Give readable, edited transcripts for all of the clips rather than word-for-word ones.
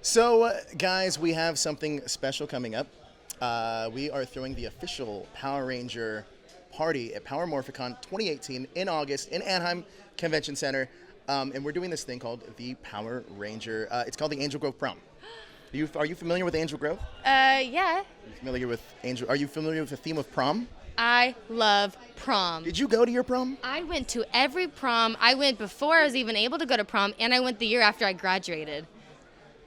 So, guys, we have something special coming up. We are throwing the official Power Ranger party at Power Morphicon 2018 in August in Anaheim Convention Center. And we're doing this thing called the Power Ranger. It's called the Angel Grove Prom. Are you familiar with Angel Grove? Yeah. Are you familiar with the theme of prom? I love prom. Did you go to your prom? I went to every prom. I went before I was even able to go to prom, and I went the year after I graduated.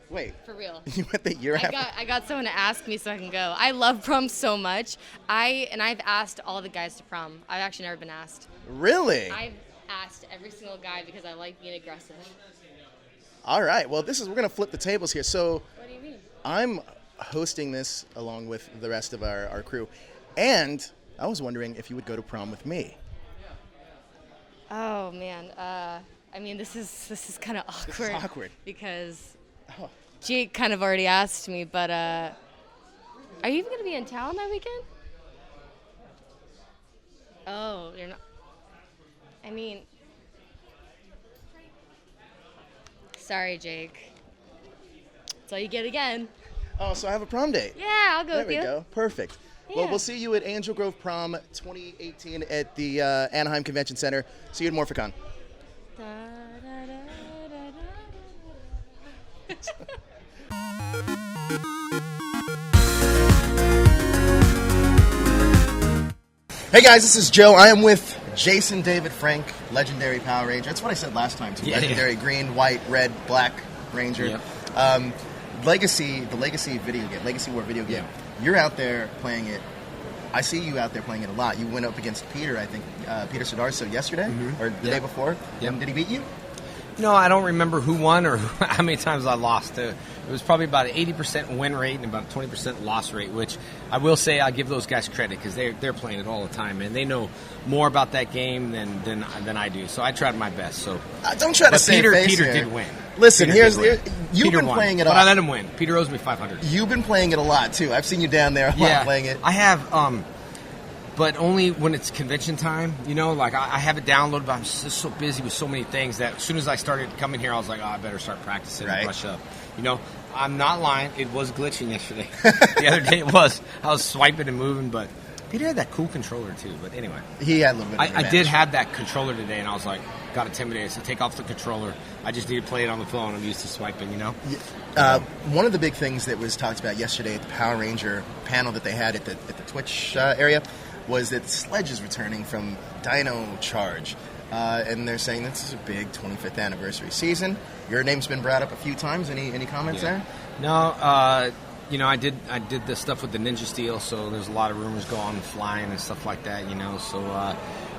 Wait. For real. You went the year after? I got someone to ask me so I can go. I love prom so much. I've asked all the guys to prom. I've actually never been asked. Really? I've asked every single guy because I like being aggressive. All right. Well, we're going to flip the tables here. So What do you mean? I'm hosting this along with the rest of our crew. And I was wondering if you would go to prom with me. Oh, man. This is kind of awkward. This is awkward. Because Jake kind of already asked me, but are you even going to be in town that weekend? Oh, you're not. Sorry, Jake. That's all you get again. Oh, so I have a prom date. Yeah, I'll go with you. There we go. Perfect. Yeah. Well, we'll see you at Angel Grove Prom 2018 at the Anaheim Convention Center. See you at Morphicon. Da, da, da, da, da. Hey guys, this is Joe. I am with Jason David Frank, legendary Power Ranger. That's what I said last time too. Yeah, legendary green, white, red, black Ranger. Yep. The Legacy War video game. Yeah. You're out there playing it. I see you out there playing it a lot. You went up against Peter, I think, Peter Sodarso yesterday or the day before. Yep. Did he beat you? No, I don't remember who won or how many times I lost. It was probably about an 80% win rate and about a 20% loss rate, which I will say I give those guys credit because they're playing it all the time, and they know more about that game than I do. So I tried my best. So don't try to save face Peter here. did win. Listen, Peter you've been won, playing it a but lot. I let him win. Peter owes me $500. You've been playing it a lot too. I've seen you down there a lot playing it. I have. But only when it's convention time, like I have it downloaded, but I'm just so busy with so many things that as soon as I started coming here, I was like, I better start practicing and brush up. I'm not lying. It was glitching yesterday. The other day I was swiping and moving, but Peter had that cool controller too. But anyway. He had a little bit of I did have that controller today, and I was like, got intimidated. So take off the controller. I just need to play it on the phone. I'm used to swiping, One of the big things that was talked about yesterday at the Power Ranger panel that they had at the Twitch area was that Sledge is returning from Dino Charge. And they're saying this is a big 25th anniversary season. Your name's been brought up a few times. Any comments there? No, I did the stuff with the Ninja Steel, so there's a lot of rumors going on flying and stuff like that, so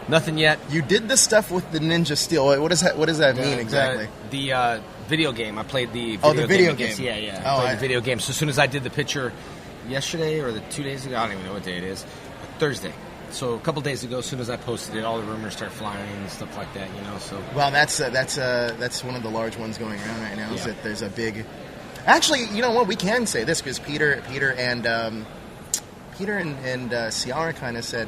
nothing yet. You did the stuff with the Ninja Steel. What does that mean exactly? The video game. I played the video game. Yeah. I played the video game. So as soon as I did the picture yesterday or 2 days ago, I don't even know what day it is, Thursday. So a couple days ago, as soon as I posted it, all the rumors start flying and stuff like that, So well, that's one of the large ones going around right now. Is that there's a big. Actually, you know what? We can say this because Peter and Ciara kind of said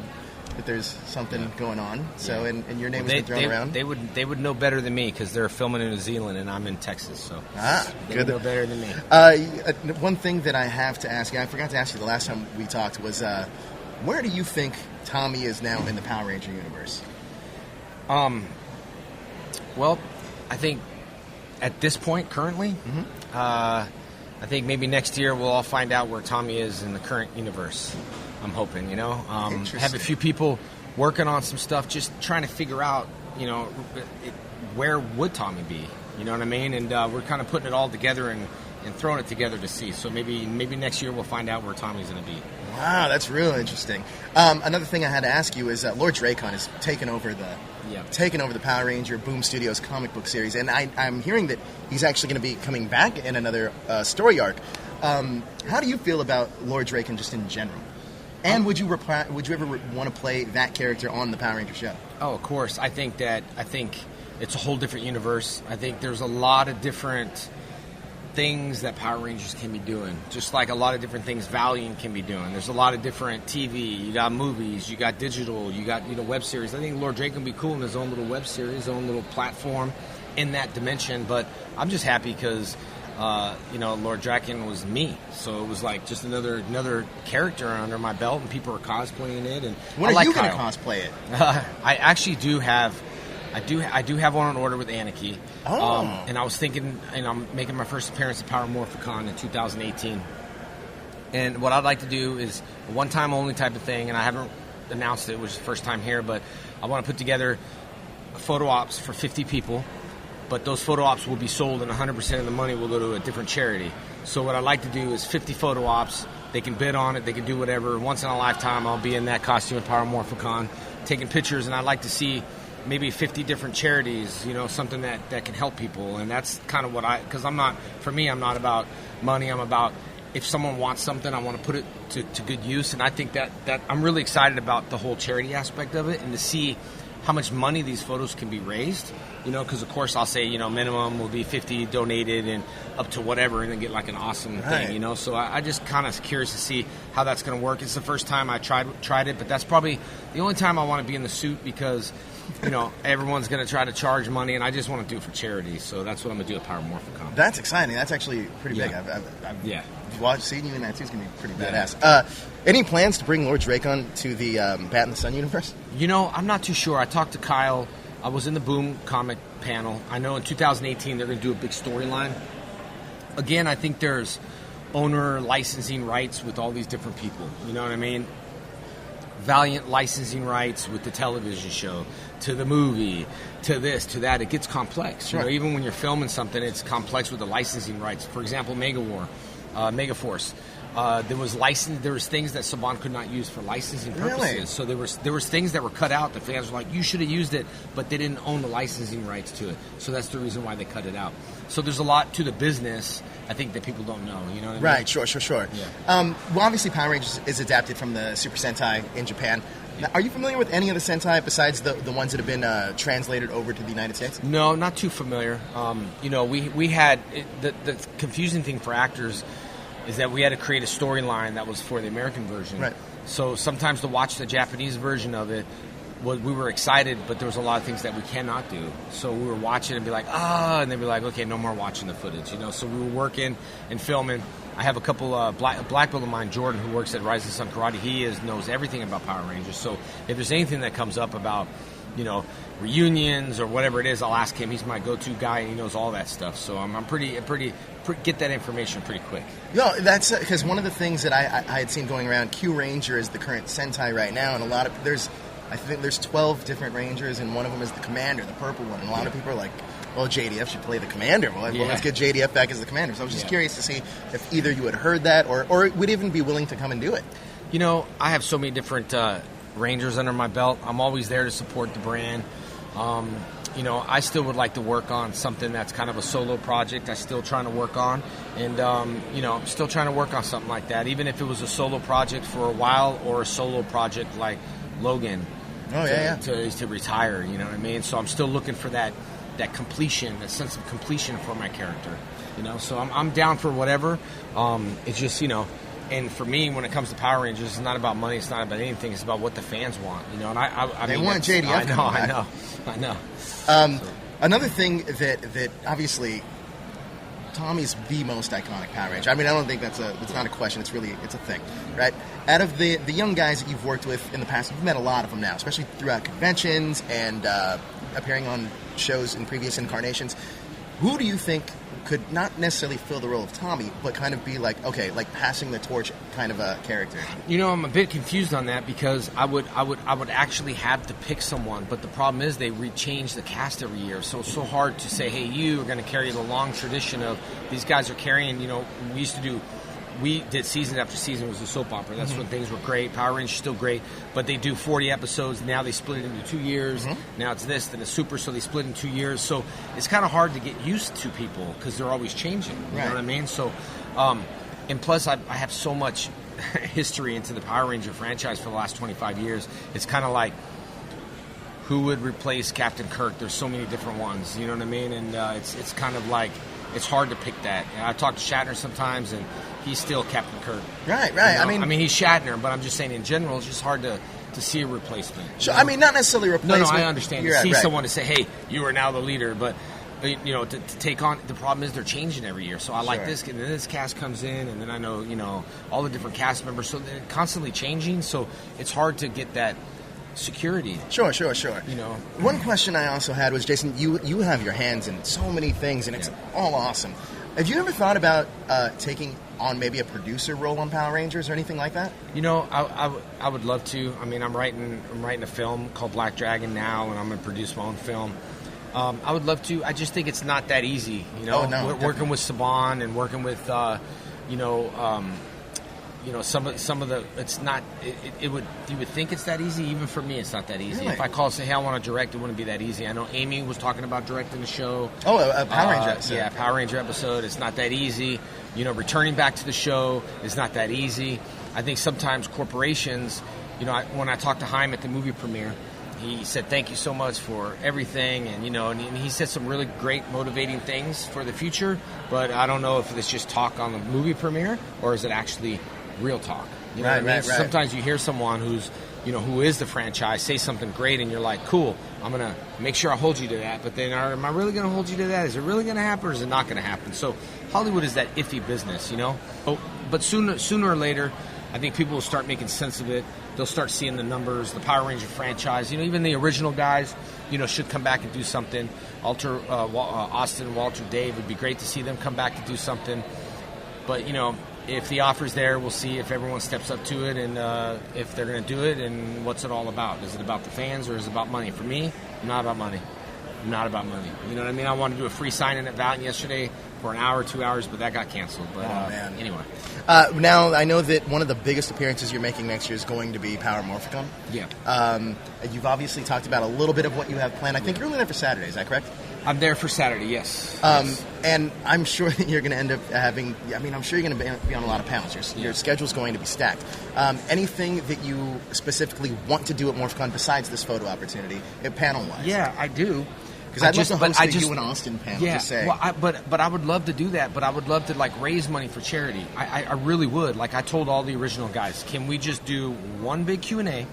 that there's something going on. So and your name has been thrown around. They would know better than me because they're filming in New Zealand and I'm in Texas. So they would know better than me. One thing that I have to ask you, I forgot to ask you the last time we talked, was where do you think Tommy is now in the Power Ranger universe? Well, I think at this point, currently, I think maybe next year we'll all find out where Tommy is in the current universe. I'm hoping, have a few people working on some stuff, just trying to figure out, where would Tommy be? You know what I mean? And we're kind of putting it all together and throwing it together to see. So maybe next year we'll find out where Tommy's going to be. Wow, that's real interesting. Another thing I had to ask you is Lord Drakkon has taken over the Power Ranger Boom Studios comic book series, and I'm hearing that he's actually going to be coming back in another story arc. How do you feel about Lord Drakkon just in general? And would you ever want to play that character on the Power Ranger show? Oh, of course. I think it's a whole different universe. I think there's a lot of different things that Power Rangers can be doing, just like a lot of different things Valiant can be doing. There's a lot of different TV, you got movies, you got digital, you got web series. I think Lord Drakkon would be cool in his own little web series, his own little platform in that dimension. But I'm just happy because Lord Drakkon was me. So it was like just another character under my belt, and people are cosplaying it. And when are you going to cosplay it? I actually do have. I do have one on order with Anarchy. Oh. And I was thinking, and I'm making my first appearance at Power Morphicon in 2018. And what I'd like to do is a one-time only type of thing, and I haven't announced it, which is the first time here, but I want to put together photo ops for 50 people. But those photo ops will be sold, and 100% of the money will go to a different charity. So what I'd like to do is 50 photo ops. They can bid on it. They can do whatever. Once in a lifetime, I'll be in that costume at Power Morphicon taking pictures, and I'd like to see maybe 50 different charities, something that can help people. And that's kind of what because I'm not about money. I'm about if someone wants something, I want to put it to good use. And I think that I'm really excited about the whole charity aspect of it, and to see how much money these photos can be raised. Because of course I'll say, minimum will be 50 donated and up to whatever, and then get like an awesome thing, So I just kind of curious to see how that's going to work. It's the first time I tried it, but that's probably the only time I want to be in the suit, because everyone's going to try to charge money, and I just want to do it for charity. So that's what I'm going to do at Power Morphicon. That's exciting. That's actually pretty big. I've seeing you in that suit's going to be pretty badass. Any plans to bring Lord Drakkon to the Bat in the Sun universe? I'm not too sure. I talked to Kyle. I was in the Boom comic panel. I know in 2018 they're going to do a big storyline. Again, I think there's owner licensing rights with all these different people. You know what I mean? Valiant licensing rights with the television show, to the movie, to this, to that. It gets complex. Sure. Even when you're filming something, it's complex with the licensing rights. For example, Megaforce. There was things that Saban could not use for licensing purposes. Really? So there was things that were cut out. The fans were like, you should have used it, but they didn't own the licensing rights to it. So that's the reason why they cut it out. So there's a lot to the business, I think, that people don't know. You know what I mean? Right, sure. Yeah. Well, obviously Power Rangers is adapted from the Super Sentai in Japan. Now, are you familiar with any of the Sentai besides the ones that have been translated over to the United States? No, not too familiar. We had the confusing thing for actors is that we had to create a storyline that was for the American version. Right. So sometimes to watch the Japanese version of it, we were excited, but there was a lot of things that we cannot do. So we were watching and be like, and they'd be like, okay, no more watching the footage. So we were working and filming. I have a couple black belt of mine, Jordan, who works at Rise of the Sun Karate. He knows everything about Power Rangers. So if there's anything that comes up about, reunions or whatever it is, I'll ask him. He's my go-to guy, and he knows all that stuff. So I'm pretty get that information pretty quick. No, that's because one of the things that I had seen going around, Q Ranger is the current Sentai right now, and I think there's 12 different Rangers, and one of them is the Commander, the purple one. And a lot of people are like, well, JDF should play the Commander. Well, let's get JDF back as the Commander. So I was just curious to see if either you had heard that or would even be willing to come and do it. I have so many different Rangers under my belt. I'm always there to support the brand. I still would like to work on something that's kind of a solo project. I'm still trying to work on. And, I'm still trying to work on something like that, even if it was a solo project for a while or a solo project like Logan to retire, you know what I mean? So I'm still looking for that completion, that sense of completion for my character, So I'm down for whatever. It's just, and for me, when it comes to Power Rangers, it's not about money. It's not about anything. It's about what the fans want, And they want JDF. I know. Another thing that obviously Tommy's the most iconic Power Ranger. I mean, I don't think it's not a question. It's a thing, right? Out of the young guys that you've worked with in the past, you've met a lot of them now, especially throughout conventions and appearing on shows in previous incarnations. Who do you think could not necessarily fill the role of Tommy, but kind of be like passing the torch kind of a character? I'm a bit confused on that because I would actually have to pick someone, but the problem is they change the cast every year, so it's so hard to say, hey, you are going to carry the long tradition of these guys are carrying. We did season after season. It was a soap opera. That's when things were great. Power Rangers still great, but they do 40 episodes. Now they split it into 2 years. Now it's this, then it's Super, so they split in 2 years. So it's kind of hard to get used to people because they're always changing. You know what I mean? So, and plus I have so much history into the Power Ranger franchise for the last 25 years. It's kind of like, who would replace Captain Kirk? There's so many different ones. You know what I mean? And it's kind of like, it's hard to pick that. I talk to Shatner sometimes, and he's still Captain Kirk. Right. I mean, he's Shatner, but I'm just saying in general, it's just hard to see a replacement. Sure, I mean, not necessarily a replacement. No, I understand. To see someone to say, hey, you are now the leader, but to take on. The problem is they're changing every year. So I like Sure. this, and then this cast comes in, and then I know, all the different cast members. So they're constantly changing. So it's hard to get that security. Sure. One question I also had was, Jason, you have your hands in so many things, and it's all awesome. Have you ever thought about taking on maybe a producer role on Power Rangers or anything like that? I would love to. I mean, I'm writing a film called Black Dragon now, and I'm going to produce my own film. I would love to. I just think it's not that easy. Working with Saban and working with, some of the. It's not. You would think it's that easy. Even for me, it's not that easy. Really? If I call and say, "Hey, I want to direct," it wouldn't be that easy. I know Amy was talking about directing the show. Oh, a Power Ranger episode. Yeah, Power Ranger episode. It's not that easy. Returning back to the show is not that easy. I think sometimes corporations. When I talked to Haim at the movie premiere, he said, "Thank you so much for everything," and and he said some really great motivating things for the future. But I don't know if it's just talk on the movie premiere or is it actually real talk. Right. Sometimes you hear someone who's who is the franchise say something great, and you're like, "Cool, I'm gonna make sure I hold you to that." But then, am I really gonna hold you to that? Is it really gonna happen, or is it not gonna happen? So Hollywood is that iffy business, But sooner or later, I think people will start making sense of it. They'll start seeing the numbers, the Power Ranger franchise. Even the original guys, should come back and do something. Austin, Walter, Dave, would be great to see them come back and do something. But if the offer's there, we'll see if everyone steps up to it and if they're going to do it and what's it all about. Is it about the fans or is it about money? For me, not about money. Not about money. You know what I mean? I wanted to do a free sign-in at Valiant yesterday for an hour, 2 hours, but that got canceled. But man. Anyway. Now, I know that one of the biggest appearances you're making next year is going to be Power Morphicon. Yeah. You've obviously talked about a little bit of what you have planned. I think you're only there for Saturday, is that correct? I'm there for Saturday, yes. And I'm sure that you're going to end up having, I'm sure you're going to be on a lot of panels. Your schedule's going to be stacked. Anything that you specifically want to do at Morphicon besides this photo opportunity, panel-wise? Yeah, I do. Because I'd love to host you and Austin panel, just say. Well, but I would love to do that, but I would love to, raise money for charity. I really would. I told all the original guys, can we just do one big Q&A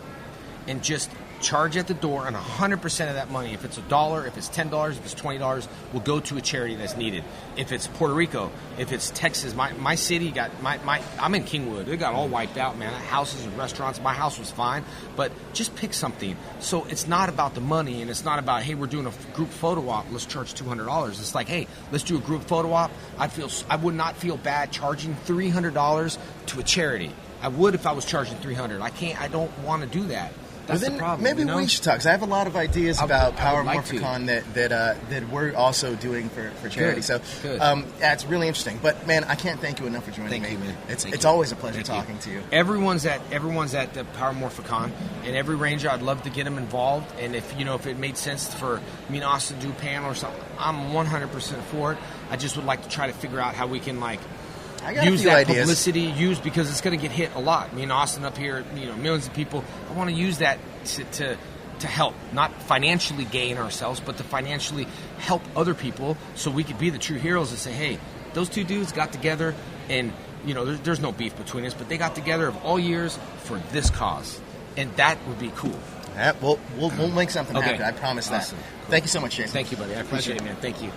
and just charge at the door, and 100% of that money, if it's $1, if it's $10, if it's $20, will go to a charity that's needed. If it's Puerto Rico, if it's Texas, my city got I'm in Kingwood. It got all wiped out, man. Houses and restaurants. My house was fine, but just pick something. So it's not about the money, and it's not about, hey, we're doing a group photo op. Let's charge $200. It's like, hey, let's do a group photo op. I would not feel bad charging $300 to a charity. I would if I was charging $300. I don't want to do that. That's the problem. Maybe we should talk, because I have a lot of ideas about Power Morphicon that we're also doing for charity. Good. So it's really interesting. But man, I can't thank you enough for joining me. Thank you, man. It's always a pleasure talking to you. Everyone's at the Power Morphicon, and every Ranger, I'd love to get them involved. And if it made sense for me and Austin to do a panel or something, I'm 100% for it. I just would like to try to figure out how we can use that ideas. Publicity, because it's going to get hit a lot. Me and Austin up here, millions of people. I want to use that to help, not financially gain ourselves, but to financially help other people, so we could be the true heroes and say, hey, those two dudes got together, and there's no beef between us, but they got together of all years for this cause, and that would be cool. Yeah, we'll make something happen. I promise that. Awesome. Cool. Thank you so much, Jason. Thank you, buddy. I appreciate it, man. Thank you.